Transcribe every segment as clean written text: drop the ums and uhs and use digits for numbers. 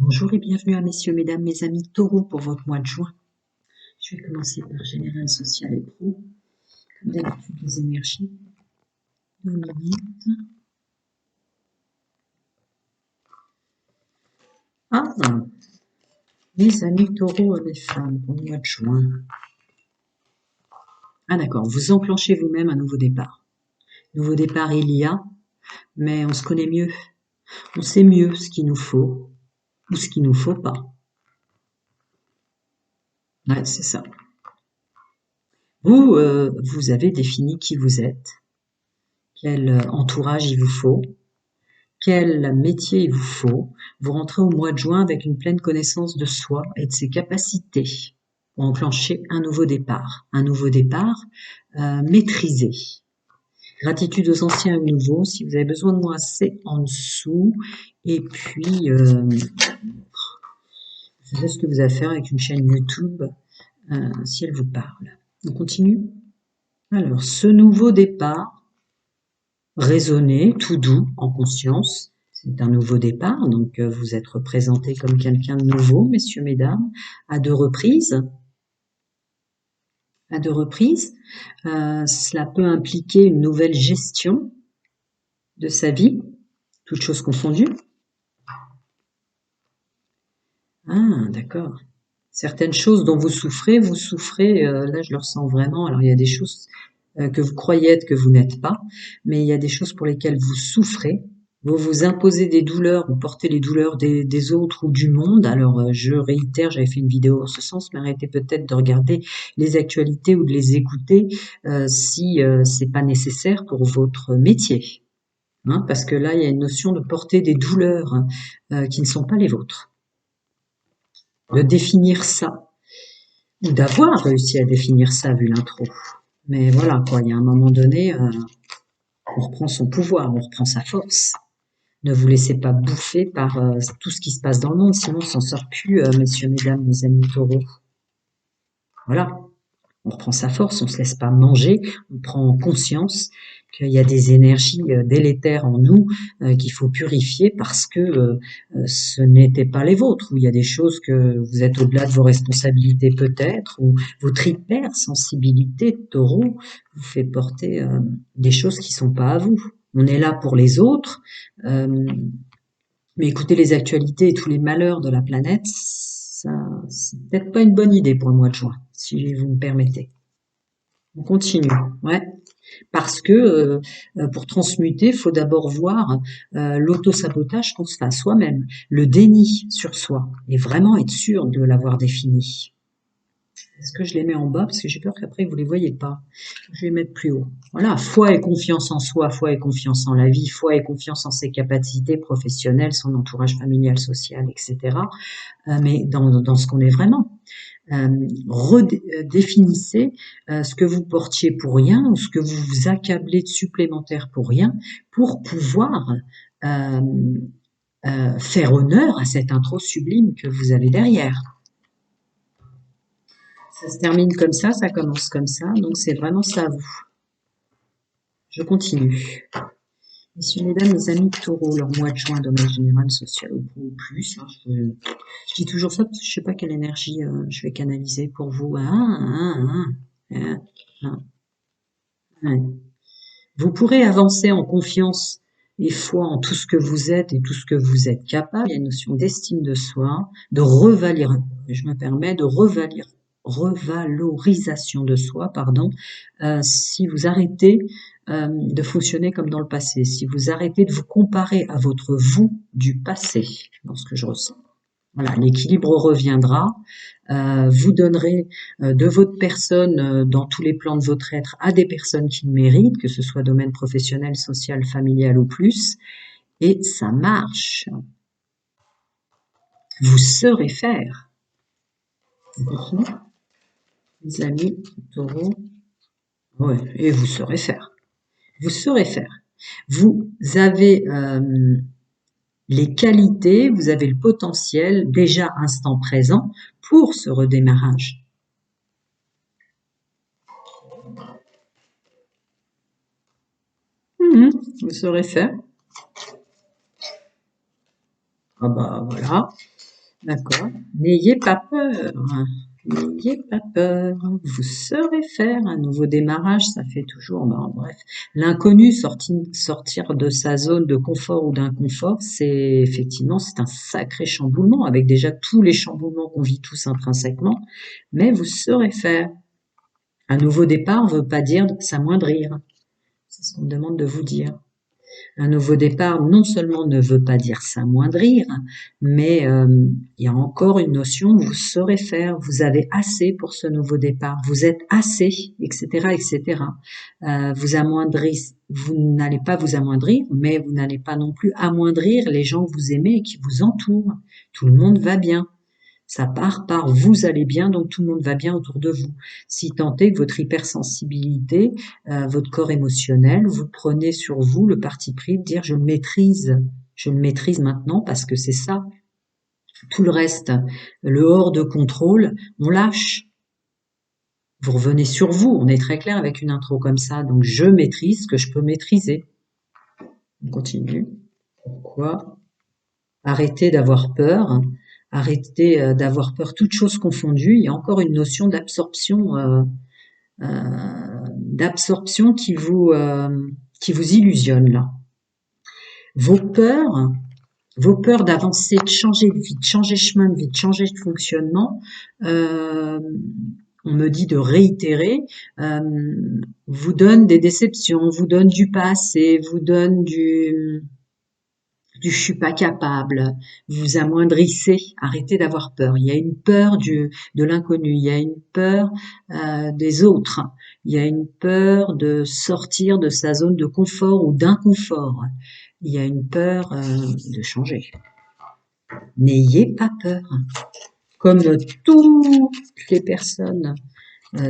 Bonjour et bienvenue à messieurs, mesdames, mes amis taureaux pour votre mois de juin. Je vais commencer par général, social et pro. Comme d'habitude, les énergies. 2 minutes. Ah, les amis taureaux et les femmes pour le mois de juin. Ah d'accord, vous enclenchez vous-même un nouveau départ. Nouveau départ il y a, mais on se connaît mieux. On sait mieux ce qu'il nous faut ou ce qu'il nous faut pas. Ouais, c'est ça. Vous avez défini qui vous êtes, quel entourage il vous faut, quel métier il vous faut. Vous rentrez au mois de juin avec une pleine connaissance de soi et de ses capacités pour enclencher un nouveau départ. Un nouveau départ maîtrisé. Gratitude aux anciens et aux nouveaux. Si vous avez besoin de moi, c'est en dessous. Et puis, vous savez ce que vous avez à faire avec une chaîne YouTube si elle vous parle. On continue. Alors, ce nouveau départ, raisonné, tout doux, en conscience. C'est un nouveau départ, donc vous êtes représenté comme quelqu'un de nouveau, messieurs, mesdames, à 2 reprises. À 2 reprises. Cela peut impliquer une nouvelle gestion de sa vie, toutes choses confondues. Ah, d'accord. Certaines choses dont vous souffrez, là je le ressens vraiment. Alors il y a des choses que vous croyez être que vous n'êtes pas, mais il y a des choses pour lesquelles vous souffrez. Vous vous imposez des douleurs, vous portez les douleurs des autres ou du monde. Alors je réitère, j'avais fait une vidéo en ce sens, mais arrêtez peut-être de regarder les actualités ou de les écouter si c'est pas nécessaire pour votre métier. Hein, parce que là, il y a une notion de porter des douleurs qui ne sont pas les vôtres. De définir ça, ou d'avoir réussi à définir ça vu l'intro. Mais voilà, quoi, il y a un moment donné, on reprend son pouvoir, on reprend sa force. Ne vous laissez pas bouffer par tout ce qui se passe dans le monde, sinon on s'en sort plus, messieurs, mesdames, mes amis taureaux. Voilà, on reprend sa force, on se laisse pas manger, on prend conscience qu'il y a des énergies délétères en nous qu'il faut purifier parce que ce n'étaient pas les vôtres, ou il y a des choses que vous êtes au-delà de vos responsabilités peut-être, ou votre hypersensibilité taureau vous fait porter des choses qui sont pas à vous. On est là pour les autres, mais écoutez les actualités et tous les malheurs de la planète, ça, c'est peut-être pas une bonne idée pour le mois de juin, si vous me permettez. On continue, ouais. Parce que pour transmuter, il faut d'abord voir l'auto-sabotage qu'on se fait à soi-même, le déni sur soi, et vraiment être sûr de l'avoir défini. Est-ce que je les mets en bas? Parce que j'ai peur qu'après vous les voyez pas. Je vais les mettre plus haut. Voilà, foi et confiance en soi, foi et confiance en la vie, foi et confiance en ses capacités professionnelles, son entourage familial, social, etc. Mais dans ce qu'on est vraiment. Redéfinissez ce que vous portiez pour rien ou ce que vous vous accablez de supplémentaire pour rien pour pouvoir euh, faire honneur à cette intro sublime que vous avez derrière. Ça se termine comme ça commence comme ça, donc c'est vraiment ça à vous. Je continue. Messieurs, mesdames, mes amis taureaux, leur mois de juin, domaine général, social ou plus. Hein, je dis toujours ça parce que je sais pas quelle énergie je vais canaliser pour vous. Ouais. Vous pourrez avancer en confiance et foi en tout ce que vous êtes et tout ce que vous êtes capable. Il y a une notion d'estime de soi, je me permets, de revalorisation de soi, pardon, si vous arrêtez de fonctionner comme dans le passé, si vous arrêtez de vous comparer à votre vous du passé, dans ce que je ressens. Voilà, l'équilibre reviendra. Vous donnerez de votre personne dans tous les plans de votre être à des personnes qui le méritent, que ce soit domaine professionnel, social, familial ou plus, et ça marche. Vous saurez faire. Les amis, taureaux, ouais, et vous saurez faire. Vous saurez faire. Vous avez les qualités, vous avez le potentiel déjà instant présent pour ce redémarrage. Vous saurez faire. Ah bah voilà. D'accord. N'ayez pas peur. N'ayez pas peur. Vous saurez faire un nouveau démarrage. Ça fait toujours, ben, bref. L'inconnu, sortir de sa zone de confort ou d'inconfort, effectivement, c'est un sacré chamboulement avec déjà tous les chamboulements qu'on vit tous intrinsèquement. Mais vous saurez faire. Un nouveau départ ne veut pas dire s'amoindrir. C'est ce qu'on me demande de vous dire. Un nouveau départ, non seulement ne veut pas dire s'amoindrir, mais il y a encore une notion, vous saurez faire, vous avez assez pour ce nouveau départ, vous êtes assez, etc., etc. Vous n'allez pas vous amoindrir, mais vous n'allez pas non plus amoindrir les gens que vous aimez et qui vous entourent. Tout le monde va bien. Ça part par vous allez bien, donc tout le monde va bien autour de vous. Si tant est que votre hypersensibilité, votre corps émotionnel, vous prenez sur vous le parti pris de dire je le maîtrise maintenant parce que c'est ça. Tout le reste, le hors de contrôle, on lâche. Vous revenez sur vous, on est très clair avec une intro comme ça, donc je maîtrise ce que je peux maîtriser. On continue. Pourquoi? Arrêtez d'avoir peur. Arrêtez d'avoir peur, toutes choses confondues. Il y a encore une notion d'absorption qui vous illusionne là. Vos peurs, vos peurs d'avancer, de changer de vie, de changer de chemin de vie, de changer de fonctionnement, on me dit de réitérer, vous donnent des déceptions, vous donnent du passé, vous donnent du je suis pas capable, vous amoindrissez, arrêtez d'avoir peur. Il y a une peur de l'inconnu, il y a une peur des autres, il y a une peur de sortir de sa zone de confort ou d'inconfort, il y a une peur de changer. N'ayez pas peur. Comme toutes les personnes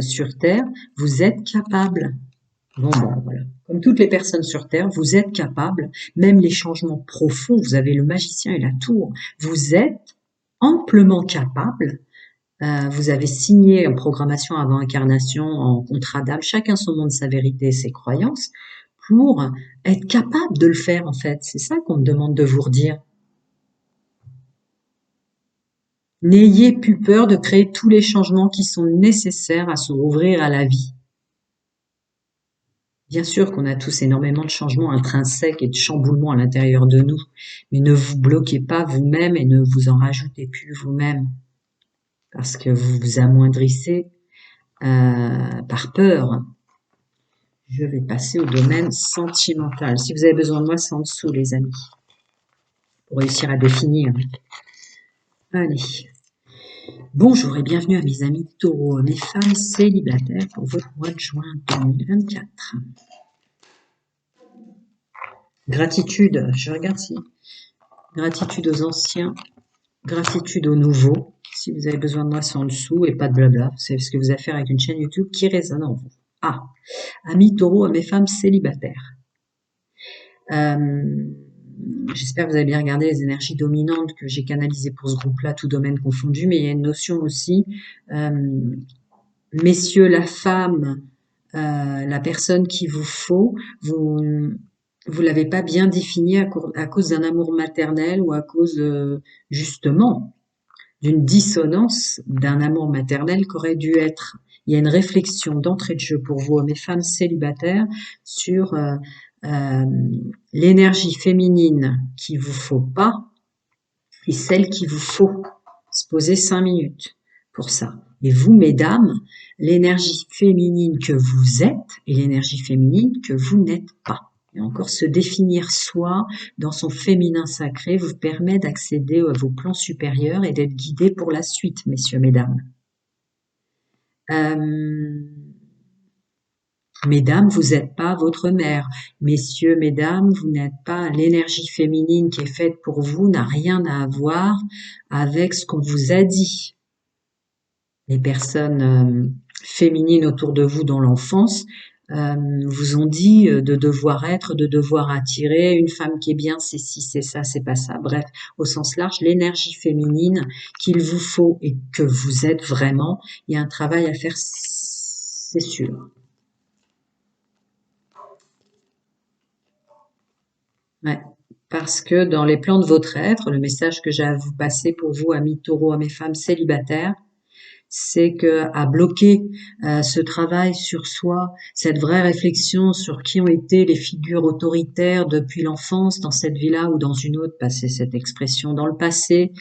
sur Terre, vous êtes capables. Bon, ben, voilà. Comme toutes les personnes sur Terre, vous êtes capables, même les changements profonds, vous avez le magicien et la tour, vous êtes amplement capable. Vous avez signé en programmation avant incarnation, en contrat d'âme, chacun son monde, sa vérité et ses croyances, pour être capable de le faire en fait. C'est ça qu'on me demande de vous redire. N'ayez plus peur de créer tous les changements qui sont nécessaires à se rouvrir à la vie. Bien sûr qu'on a tous énormément de changements intrinsèques et de chamboulements à l'intérieur de nous, mais ne vous bloquez pas vous-même et ne vous en rajoutez plus vous-même, parce que vous vous amoindrissez par peur. Je vais passer au domaine sentimental. Si vous avez besoin de moi, c'est en dessous, les amis, pour réussir à définir. Allez. Bonjour et bienvenue à mes amis taureaux, mes femmes célibataires pour votre mois de juin 2024. Gratitude, je regarde si. Gratitude aux anciens, gratitude aux nouveaux. Si vous avez besoin de moi, c'est en dessous et pas de blabla. C'est ce que vous avez à faire avec une chaîne YouTube qui résonne en vous. Ah, amis taureaux, à mes femmes célibataires. J'espère que vous avez bien regardé les énergies dominantes que j'ai canalisées pour ce groupe-là, tout domaine confondu, mais il y a une notion aussi, messieurs, la femme, la personne qu'il vous faut, vous l'avez pas bien définie à cause d'un amour maternel ou à cause justement d'une dissonance d'un amour maternel qu'aurait dû être. Il y a une réflexion d'entrée de jeu pour vous, mes femmes célibataires, sur l'énergie féminine qu'il vous faut pas et celle qu'il vous faut. Se poser 5 minutes pour ça. Et vous, mesdames, l'énergie féminine que vous êtes et l'énergie féminine que vous n'êtes pas. Et encore se définir soi dans son féminin sacré vous permet d'accéder à vos plans supérieurs et d'être guidé pour la suite, messieurs, mesdames. Mesdames, vous n'êtes pas votre mère. Messieurs, mesdames, vous n'êtes pas l'énergie féminine qui est faite pour vous, n'a rien à voir avec ce qu'on vous a dit. Les personnes féminines autour de vous dans l'enfance vous ont dit de devoir être, de devoir attirer, une femme qui est bien, c'est ci, c'est ça, c'est pas ça. Bref, au sens large, l'énergie féminine qu'il vous faut et que vous êtes vraiment, il y a un travail à faire, c'est sûr. Ouais. parce que dans les plans de votre être, le message que j'ai à vous passer pour vous, amis taureaux, amis femmes célibataires, c'est que à bloquer ce travail sur soi, cette vraie réflexion sur qui ont été les figures autoritaires depuis l'enfance dans cette vie-là ou dans une autre, passer cette expression dans le passé,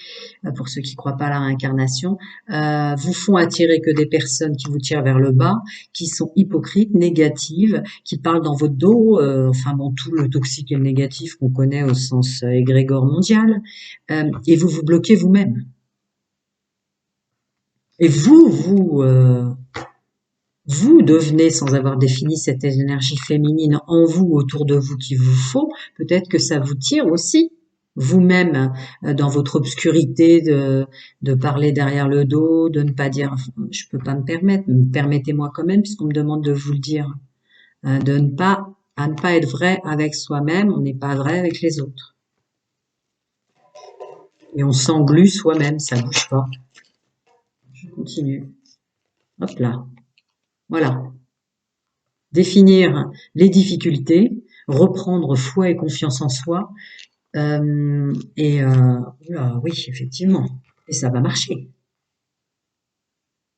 pour ceux qui croient pas à la réincarnation, vous font attirer que des personnes qui vous tirent vers le bas, qui sont hypocrites, négatives, qui parlent dans votre dos, enfin bon, tout le toxique et le négatif qu'on connaît au sens égrégore mondial, et vous vous bloquez vous-même. Et vous devenez, sans avoir défini cette énergie féminine en vous, autour de vous qu'il vous faut, peut-être que ça vous tire aussi, vous-même, dans votre obscurité de parler derrière le dos, de ne pas dire, je peux pas me permettre, mais permettez-moi quand même, puisqu'on me demande de vous le dire, à ne pas être vrai avec soi-même, on n'est pas vrai avec les autres. Et on s'englue soi-même, ça bouge pas. Je continue. Hop là. Voilà. Définir les difficultés, reprendre foi et confiance en soi, oui, effectivement, et ça va marcher.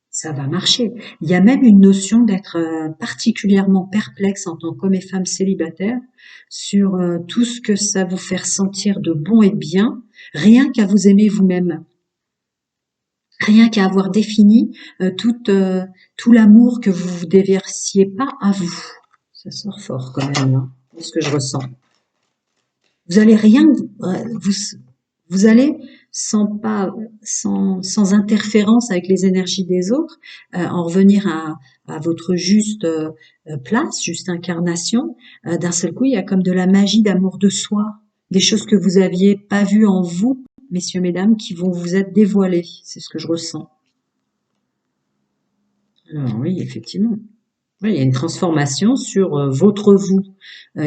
Ça va marcher. Il y a même une notion d'être particulièrement perplexe en tant qu'homme et femme célibataires sur tout ce que ça vous fait ressentir de bon et de bien, rien qu'à vous aimer vous-même. Rien qu'à avoir défini tout l'amour que vous ne déversiez pas à vous. Ça sort fort quand même, hein, ce que je ressens. Vous allez rien, vous allez sans interférence avec les énergies des autres, en revenir à votre juste place, juste incarnation. D'un seul coup, il y a comme de la magie d'amour de soi, des choses que vous aviez pas vues en vous, messieurs, mesdames, qui vont vous être dévoilées. C'est ce que je ressens. Alors oui, effectivement. Oui, il y a une transformation sur votre vous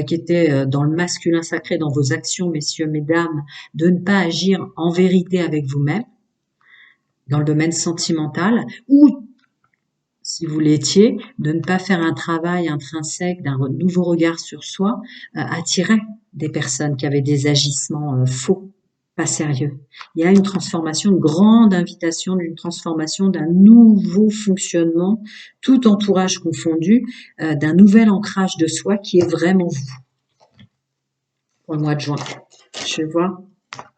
qui était dans le masculin sacré, dans vos actions, messieurs, mesdames, de ne pas agir en vérité avec vous-même, dans le domaine sentimental, ou, si vous l'étiez, de ne pas faire un travail intrinsèque d'un nouveau regard sur soi, attirait des personnes qui avaient des agissements faux, pas sérieux. Il y a une transformation, une grande invitation d'une transformation, d'un nouveau fonctionnement, tout entourage confondu, d'un nouvel ancrage de soi qui est vraiment vous, pour le mois de juin. Je vais voir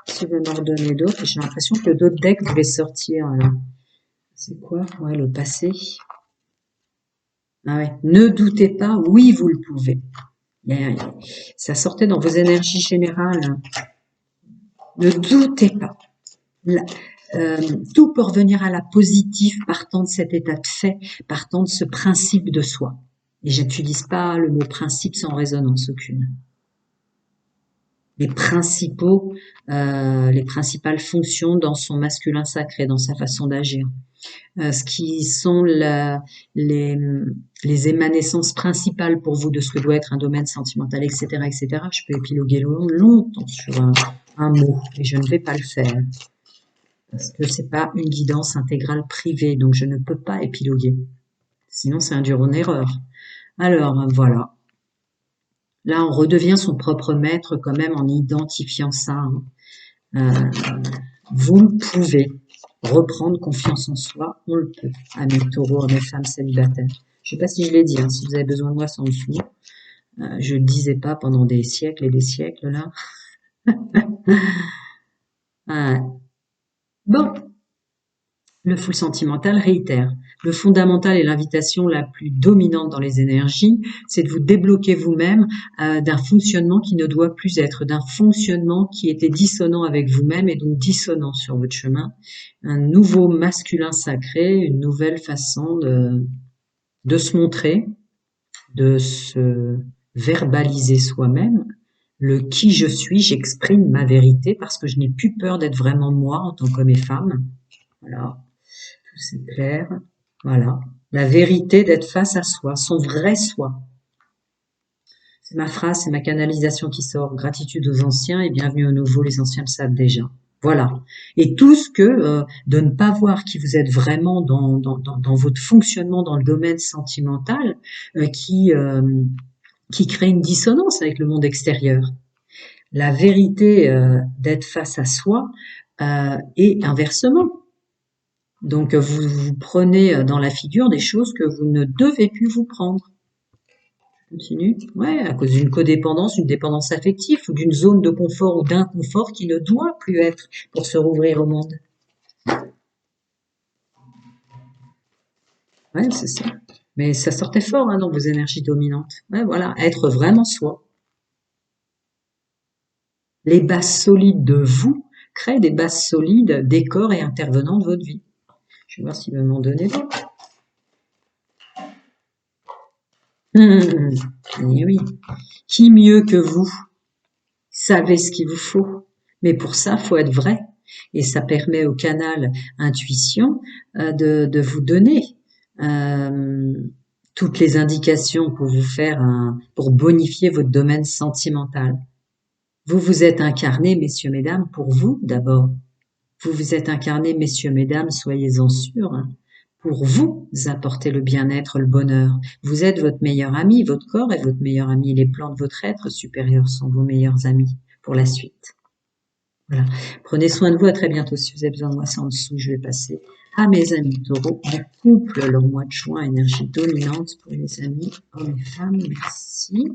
si vous m'en redonnez d'autres. J'ai l'impression que d'autres decks voulaient sortir. C'est quoi? Ouais, le passé. Ah ouais. Ne doutez pas, oui, vous le pouvez. Ça sortait dans vos énergies générales. Ne doutez pas. Tout peut revenir à la positive partant de cet état de fait, partant de ce principe de soi. Et j'utilise pas le mot principe sans résonance aucune. Les principales fonctions dans son masculin sacré, dans sa façon d'agir. Ce qui sont les émanescences principales pour vous de ce que doit être un domaine sentimental, etc., etc. Je peux épiloguer longtemps sur un mot, et je ne vais pas le faire. Parce que c'est pas une guidance intégrale privée, donc je ne peux pas épiloguer. Sinon, c'est induire en erreur. Alors, voilà. Là, on redevient son propre maître quand même en identifiant ça. Vous le pouvez. Reprendre confiance en soi, on le peut. Amis taureaux, amis femmes célibataires. Je sais pas si je l'ai dit, hein, si vous avez besoin de moi, c'est en dessous. Je le disais pas pendant des siècles et des siècles, là. Bon. Le full sentimental réitère. Le fondamental et l'invitation la plus dominante dans les énergies, c'est de vous débloquer vous-même d'un fonctionnement qui ne doit plus être, d'un fonctionnement qui était dissonant avec vous-même et donc dissonant sur votre chemin. Un nouveau masculin sacré, une nouvelle façon de se montrer, de se verbaliser soi-même. Le qui je suis, j'exprime ma vérité parce que je n'ai plus peur d'être vraiment moi en tant qu'homme et femme. Voilà. C'est clair. Voilà. La vérité d'être face à soi, son vrai soi. C'est ma phrase, c'est ma canalisation qui sort. Gratitude aux anciens et bienvenue aux nouveaux, les anciens le savent déjà. Voilà. Et tout ce que de ne pas voir qui vous êtes vraiment dans votre fonctionnement dans le domaine sentimental qui crée une dissonance avec le monde extérieur. la vérité d'être face à soi et inversement. Donc vous vous prenez dans la figure des choses que vous ne devez plus vous prendre. Continue. Ouais, à cause d'une codépendance, une dépendance affective ou d'une zone de confort ou d'inconfort qui ne doit plus être pour se rouvrir au monde. Ouais, c'est ça. Mais ça sortait fort dans vos énergies dominantes. Ouais, voilà, être vraiment soi. Les bases solides de vous créent des bases solides des corps et intervenants de votre vie. Je vais voir s'il veut m'en donner d'autres. Eh oui. Qui mieux que vous savez ce qu'il vous faut? Mais pour ça, faut être vrai. Et ça permet au canal intuition de vous donner euh, toutes les indications pour vous faire pour bonifier votre domaine sentimental. Vous vous êtes incarné, messieurs, mesdames, pour vous d'abord. Vous vous êtes incarné, messieurs, mesdames, soyez-en sûrs, pour vous apporter le bien-être, le bonheur. Vous êtes votre meilleur ami, votre corps est votre meilleur ami. Les plans de votre être supérieur sont vos meilleurs amis pour la suite. Voilà. Prenez soin de vous, à très bientôt. Si vous avez besoin de moi, c'est en dessous. Je vais passer à mes amis taureaux du couple, le mois de juin, énergie dominante pour les amis, hommes et femmes. Merci.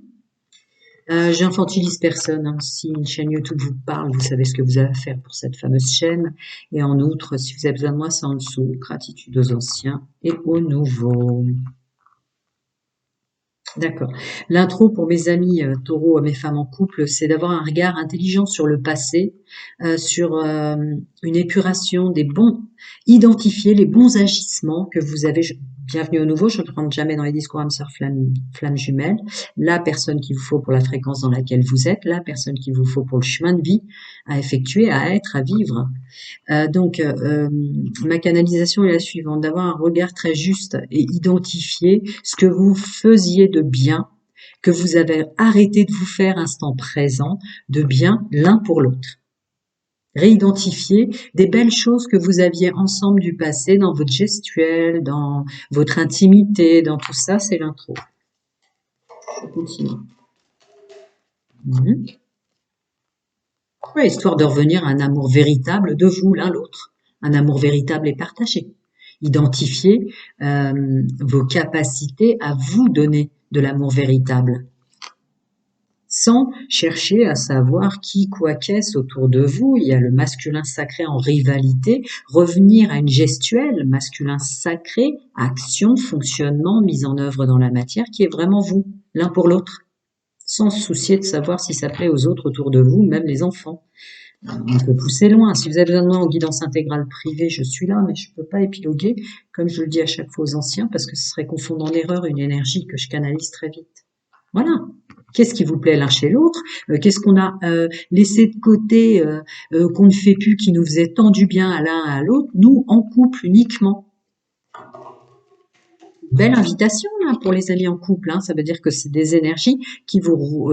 J'infantilise personne. Si une chaîne YouTube vous parle, vous savez ce que vous avez à faire pour cette fameuse chaîne. Et en outre, si vous avez besoin de moi, c'est en dessous. Gratitude aux anciens et aux nouveaux. D'accord. L'intro pour mes amis taureaux, mes femmes en couple, c'est d'avoir un regard intelligent sur le passé, sur une épuration des bons, identifier les bons agissements que vous avez. Bienvenue au nouveau, je ne rentre jamais dans les discours âme sœur flamme jumelle. La personne qu'il vous faut pour la fréquence dans laquelle vous êtes, la personne qu'il vous faut pour le chemin de vie à effectuer, à être, à vivre. Ma canalisation est la suivante, d'avoir un regard très juste et identifier ce que vous faisiez de bien, que vous avez arrêté de vous faire instant présent, de bien l'un pour l'autre. Réidentifier des belles choses que vous aviez ensemble du passé dans votre gestuelle, dans votre intimité, dans tout ça, c'est l'intro. Je continue. Ouais, histoire de revenir à un amour véritable de vous, l'un l'autre. Un amour véritable et partagé. Identifier vos capacités à vous donner de l'amour véritable. Sans chercher à savoir qui, quoi, qu'est-ce autour de vous. Il y a le masculin sacré en rivalité. Revenir à une gestuelle masculin sacré, action, fonctionnement, mise en œuvre dans la matière, qui est vraiment vous, l'un pour l'autre. Sans se soucier de savoir si ça plaît aux autres autour de vous, même les enfants. On peut pousser loin. Si vous avez besoin de moi en guidance intégrale privée, je suis là, mais je ne peux pas épiloguer, comme je le dis à chaque fois aux anciens, parce que ce serait confondre en erreur une énergie que je canalise très vite. Voilà. Qu'est-ce qui vous plaît l'un chez l'autre? Qu'est-ce qu'on a laissé de côté, qu'on ne fait plus, qui nous faisait tant du bien à l'un à l'autre, nous, en couple uniquement? Belle invitation là pour les amis en couple, ça veut dire que c'est des énergies qui vous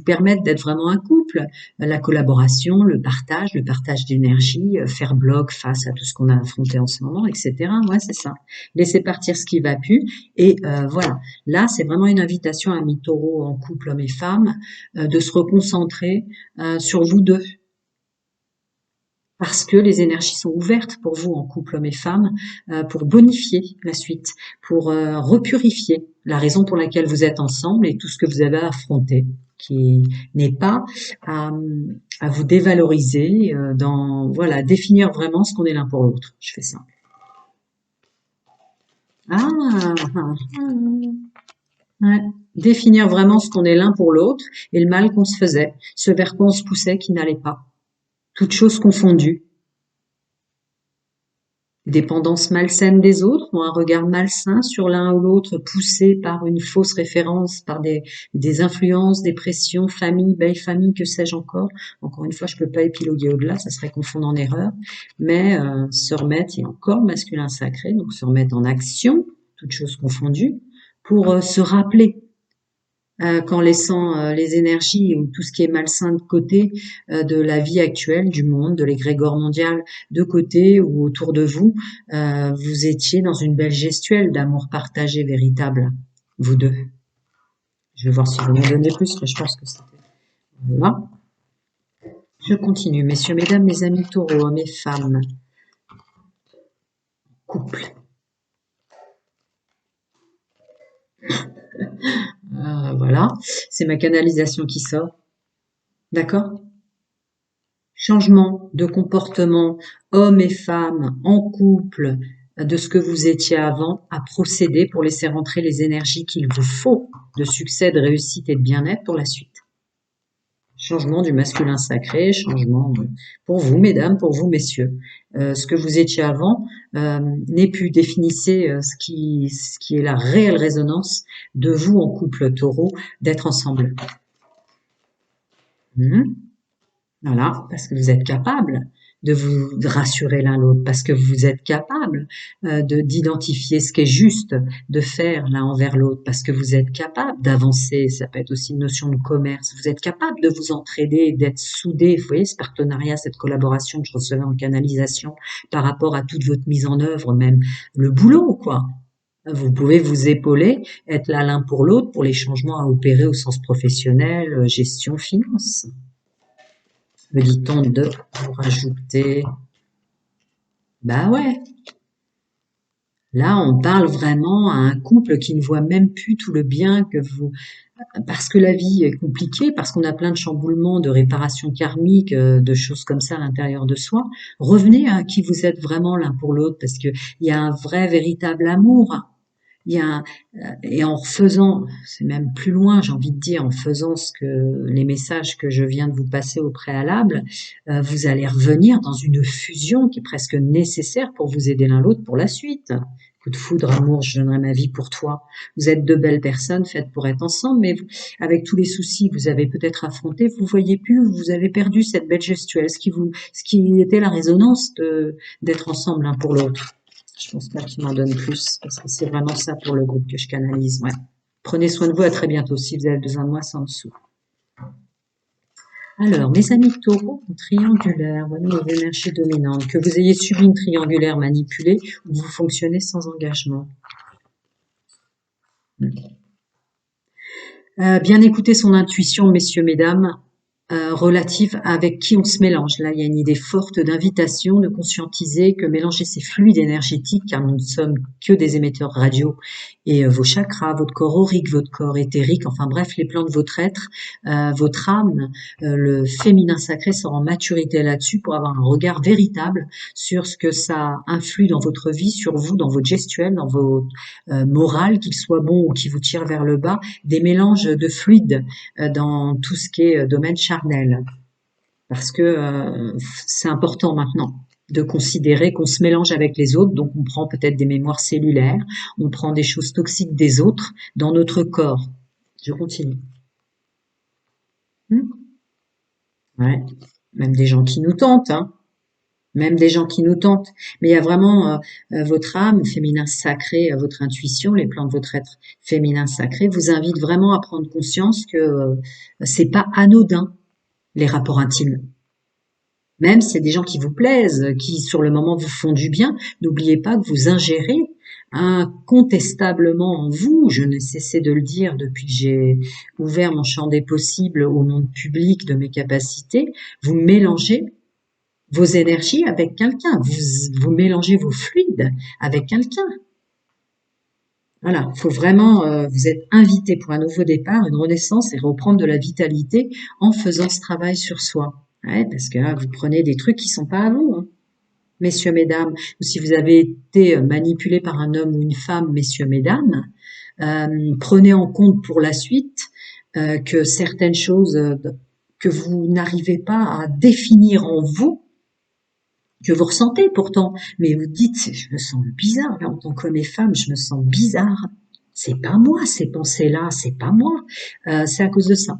permettent d'être vraiment un couple. La collaboration, le partage d'énergie, faire bloc face à tout ce qu'on a affronté en ce moment, etc. Ouais, c'est ça. Laisser partir ce qui va plus. Et voilà. Là, c'est vraiment une invitation à amis taureaux en couple, hommes et femmes, de se reconcentrer sur vous deux. Parce que les énergies sont ouvertes pour vous en couple homme et femme, pour bonifier la suite, pour repurifier la raison pour laquelle vous êtes ensemble et tout ce que vous avez à affronter, qui n'est pas à vous dévaloriser, définir vraiment ce qu'on est l'un pour l'autre. Je fais ça. Ouais. Définir vraiment ce qu'on est l'un pour l'autre et le mal qu'on se faisait, ce vers quoi on se poussait qui n'allait pas. Toutes choses confondues. Dépendance malsaine des autres ou un regard malsain sur l'un ou l'autre poussé par une fausse référence, par des influences, des pressions, famille, belle famille, que sais-je encore. Encore une fois, je peux pas épiloguer au-delà, ça serait confondre en erreur. Mais se remettre, il y a encore le masculin sacré, donc se remettre en action, toutes choses confondues, pour se rappeler qu'en laissant les énergies ou tout ce qui est malsain de côté de la vie actuelle, du monde, de l'égrégore mondial de côté ou autour de vous, vous étiez dans une belle gestuelle d'amour partagé véritable, vous deux. Je vais voir si vous me donnez plus, mais je pense que c'était Voilà. Je continue. Messieurs, mesdames, mes amis taureaux, hommes et femmes, couple. Voilà. C'est ma canalisation qui sort. D'accord? Changement de comportement, hommes et femmes, en couple, de ce que vous étiez avant, à procéder pour laisser rentrer les énergies qu'il vous faut de succès, de réussite et de bien-être pour la suite. Changement du masculin sacré, changement pour vous, mesdames, pour vous, messieurs. Ce que vous étiez avant n'est plus. Définissez ce qui est la réelle résonance de vous en couple taureau, d'être ensemble. Voilà, parce que vous êtes capable de vous rassurer l'un l'autre, parce que vous êtes capable d'identifier ce qui est juste de faire l'un envers l'autre, parce que vous êtes capable d'avancer. Ça peut être aussi une notion de commerce. Vous êtes capable de vous entraider, d'être soudés. Vous voyez, ce partenariat, cette collaboration que je recevais en canalisation par rapport à toute votre mise en œuvre, même le boulot, quoi. Vous pouvez vous épauler, être là l'un pour l'autre pour les changements à opérer au sens professionnel, gestion, finance. Me dit-on de vous rajouter? Bah ouais. Là, on parle vraiment à un couple qui ne voit même plus tout le bien que vous, parce que la vie est compliquée, parce qu'on a plein de chamboulements, de réparations karmiques, de choses comme ça à l'intérieur de soi. Revenez à qui vous êtes vraiment l'un pour l'autre, parce que il y a un vrai, véritable amour. Il y a et en faisant, c'est même plus loin, j'ai envie de dire, en faisant ce que les messages que je viens de vous passer au préalable, vous allez revenir dans une fusion qui est presque nécessaire pour vous aider l'un l'autre pour la suite. Coup de foudre, amour, je donnerai ma vie pour toi. Vous êtes deux belles personnes faites pour être ensemble, mais avec tous les soucis que vous avez peut-être affrontés, vous voyez plus, vous avez perdu cette belle gestuelle, ce qui était la résonance d'être ensemble l'un pour l'autre. Je pense pas qu'il m'en donne plus, parce que c'est vraiment ça pour le groupe que je canalise. Ouais. Prenez soin de vous, à très bientôt. Si vous avez besoin de moi, c'est en dessous. Alors, mes amis taureaux, triangulaire, voilà nos énergies dominantes. Que vous ayez subi une triangulaire manipulée ou vous fonctionnez sans engagement. Bien écouter son intuition, messieurs, mesdames, relative avec qui on se mélange. Là, il y a une idée forte d'invitation, de conscientiser que mélanger ces fluides énergétiques, car nous ne sommes que des émetteurs radio, et vos chakras, votre corps aurique, votre corps éthérique, enfin bref, les plans de votre être, votre âme, le féminin sacré sera en maturité là-dessus pour avoir un regard véritable sur ce que ça influe dans votre vie, sur vous, dans votre gestuelle, dans votre morale, qu'il soit bon ou qui vous tire vers le bas, des mélanges de fluides dans tout ce qui est domaine charnel. Parce que c'est important maintenant de considérer qu'on se mélange avec les autres, donc on prend peut-être des mémoires cellulaires, on prend des choses toxiques des autres dans notre corps. Je continue. Ouais. Même des gens qui nous tentent, hein. Même des gens qui nous tentent. Mais il y a vraiment votre âme féminin sacré, votre intuition, les plans de votre être féminin sacré vous invitent vraiment à prendre conscience que c'est pas anodin les rapports intimes. Même si c'est des gens qui vous plaisent, qui sur le moment vous font du bien, n'oubliez pas que vous ingérez incontestablement en vous, je n'ai cessé de le dire depuis que j'ai ouvert mon champ des possibles au monde public de mes capacités, vous mélangez vos énergies avec quelqu'un, vous mélangez vos fluides avec quelqu'un. Voilà, faut vraiment, vous êtes invité pour un nouveau départ, une renaissance et reprendre de la vitalité en faisant ce travail sur soi. Ouais, parce que là, vous prenez des trucs qui sont pas à vous, hein. Messieurs, mesdames, ou si vous avez été manipulé par un homme ou une femme, messieurs, mesdames, prenez en compte pour la suite que certaines choses que vous n'arrivez pas à définir en vous, que vous ressentez pourtant, mais vous dites, je me sens bizarre, là, en tant qu'homme et femme, je me sens bizarre. C'est pas moi, ces pensées-là, c'est pas moi. C'est à cause de ça.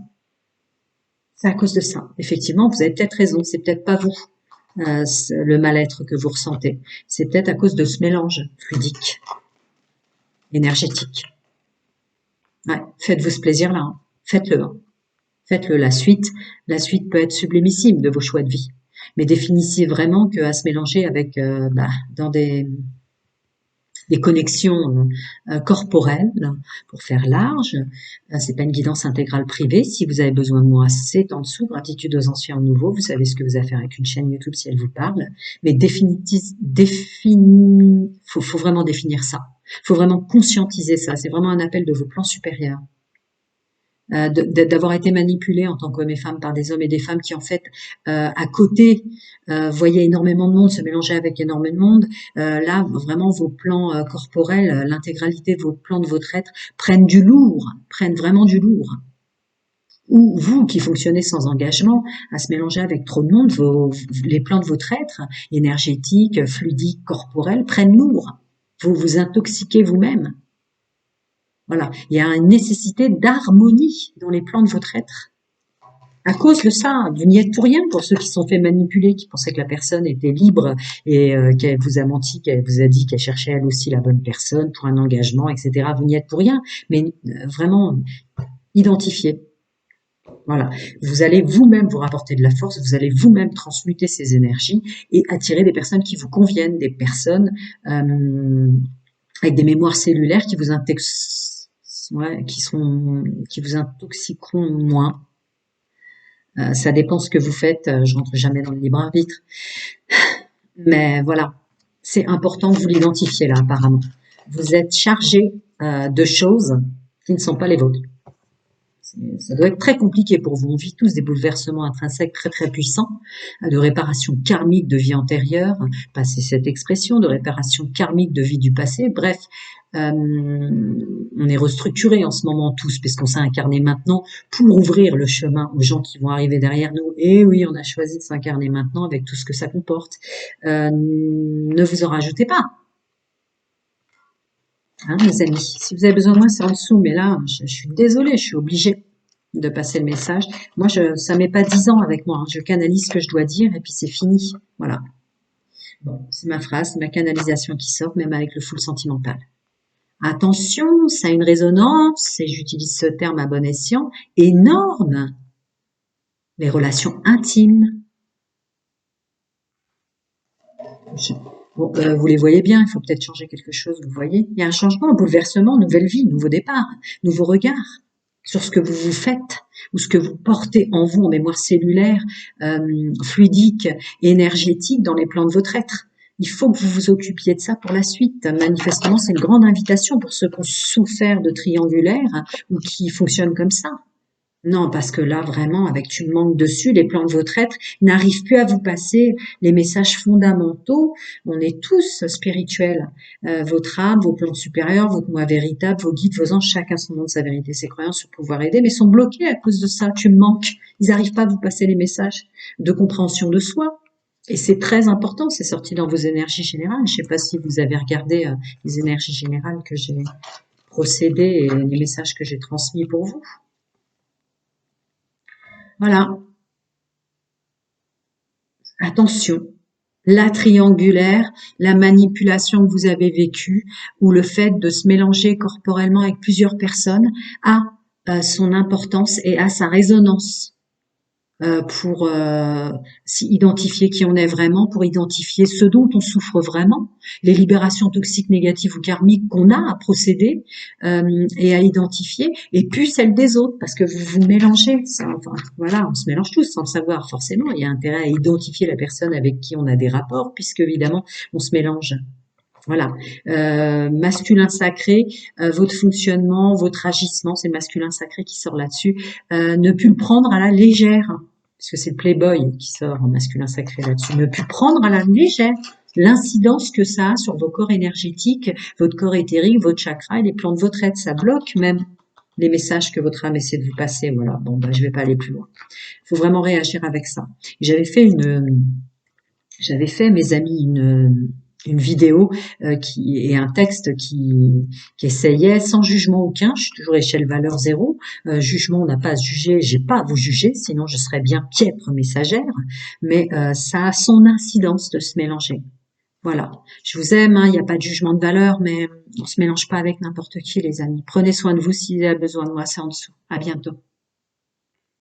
C'est à cause de ça. Effectivement, vous avez peut-être raison, c'est peut-être pas vous, le mal-être que vous ressentez. C'est peut-être à cause de ce mélange fluidique, énergétique. Ouais, faites-vous ce plaisir-là, hein. Faites-le, hein. Faites-le. La suite peut être sublimissime de vos choix de vie. Mais définissez vraiment qu'à se mélanger avec, dans des des connexions corporelles pour faire large. C'est pas une guidance intégrale privée. Si vous avez besoin de moi, c'est en dessous. Gratitude aux anciens, aux nouveaux. Vous savez ce que vous avez à faire avec une chaîne YouTube si elle vous parle. Mais faut vraiment définir ça. Faut vraiment conscientiser ça. C'est vraiment un appel de vos plans supérieurs. D'avoir été manipulé en tant qu'homme et femme par des hommes et des femmes qui en fait à côté voyaient énormément de monde, se mélangeaient avec énormément de monde. Là vraiment vos plans corporels, l'intégralité de vos plans de votre être prennent du lourd, prennent vraiment du lourd. Ou vous qui fonctionnez sans engagement, à se mélanger avec trop de monde, les plans de votre être, énergétique, fluidique, corporel, prennent lourd. Vous vous intoxiquez vous-même. Voilà, il y a une nécessité d'harmonie dans les plans de votre être. À cause de ça, vous n'y êtes pour rien pour ceux qui se sont fait manipuler, qui pensaient que la personne était libre et qu'elle vous a menti, qu'elle vous a dit qu'elle cherchait elle aussi la bonne personne pour un engagement, etc. Vous n'y êtes pour rien, mais vraiment identifiez. Voilà, vous allez vous-même vous rapporter de la force, vous allez vous-même transmuter ces énergies et attirer des personnes qui vous conviennent, des personnes avec des mémoires cellulaires qui vous qui vous intoxiqueront moins. Ça dépend ce que vous faites. Je rentre jamais dans le libre arbitre, mais voilà, c'est important que vous l'identifiez là. Apparemment, vous êtes chargé de choses qui ne sont pas les vôtres. Ça doit être très compliqué pour vous. On vit tous des bouleversements intrinsèques très très puissants, de réparation karmique de vie antérieure, passer cette expression, de réparation karmique de vie du passé. Bref, on est restructuré en ce moment tous, parce qu'on s'est incarné maintenant pour ouvrir le chemin aux gens qui vont arriver derrière nous. Et oui, on a choisi de s'incarner maintenant avec tout ce que ça comporte. Ne vous en rajoutez pas. Hein, mes amis, si vous avez besoin de moi, c'est en dessous. Mais là, je suis désolée, je suis obligée de passer le message. Moi, ça met pas 10 ans avec moi. Hein. Je canalise ce que je dois dire et puis c'est fini. Voilà. Bon, c'est ma phrase, c'est ma canalisation qui sort, même avec le full sentimental. Attention, ça a une résonance, et j'utilise ce terme à bon escient, énorme. Les relations intimes. Bon, vous les voyez bien, il faut peut-être changer quelque chose, vous voyez. Il y a un changement, un bouleversement, nouvelle vie, nouveau départ, nouveau regard sur ce que vous faites ou ce que vous portez en vous en mémoire cellulaire, fluidique et énergétique dans les plans de votre être. Il faut que vous vous occupiez de ça pour la suite. Manifestement, c'est une grande invitation pour ceux qui ont souffert de triangulaire ou qui fonctionnent comme ça. Non, parce que là, vraiment, avec tu me manques dessus, les plans de votre être n'arrivent plus à vous passer les messages fondamentaux. On est tous spirituels. Votre âme, vos plans supérieurs, votre moi véritable, vos guides, vos anges, chacun son nom de sa vérité, ses croyances sur pouvoir aider, mais sont bloqués à cause de ça. Tu me manques. Ils n'arrivent pas à vous passer les messages de compréhension de soi. Et c'est très important, c'est sorti dans vos énergies générales. Je ne sais pas si vous avez regardé les énergies générales que j'ai procédées et les messages que j'ai transmis pour vous. Voilà. Attention, la triangulaire, la manipulation que vous avez vécue ou le fait de se mélanger corporellement avec plusieurs personnes a son importance et a sa résonance pour identifier qui on est vraiment, pour identifier ce dont on souffre vraiment, les libérations toxiques, négatives ou karmiques qu'on a à procéder et à identifier, et puis celles des autres, parce que vous vous mélangez. Ça, enfin, voilà, on se mélange tous sans le savoir forcément. Il y a intérêt à identifier la personne avec qui on a des rapports, puisque évidemment on se mélange. Voilà, masculin sacré, votre fonctionnement, votre agissement, c'est le masculin sacré qui sort là-dessus. Ne plus le prendre à la légère, parce que c'est le playboy qui sort en masculin sacré là-dessus. Ne plus prendre à la légère l'incidence que ça a sur vos corps énergétiques, votre corps éthérique, votre chakra et les plans de votre être. Ça bloque même les messages que votre âme essaie de vous passer. Voilà, bon, je vais pas aller plus loin. Il faut vraiment réagir avec ça. J'avais fait, mes amis, une vidéo et un texte qui essayait sans jugement aucun. Je suis toujours échelle valeur 0. Jugement, on n'a pas à se juger, j'ai pas à vous juger, sinon je serais bien piètre messagère. Mais ça a son incidence de se mélanger. Voilà. Je vous aime, il n'y a pas de jugement de valeur, mais on se mélange pas avec n'importe qui, les amis. Prenez soin de vous, si vous avez besoin de moi, c'est en dessous. À bientôt.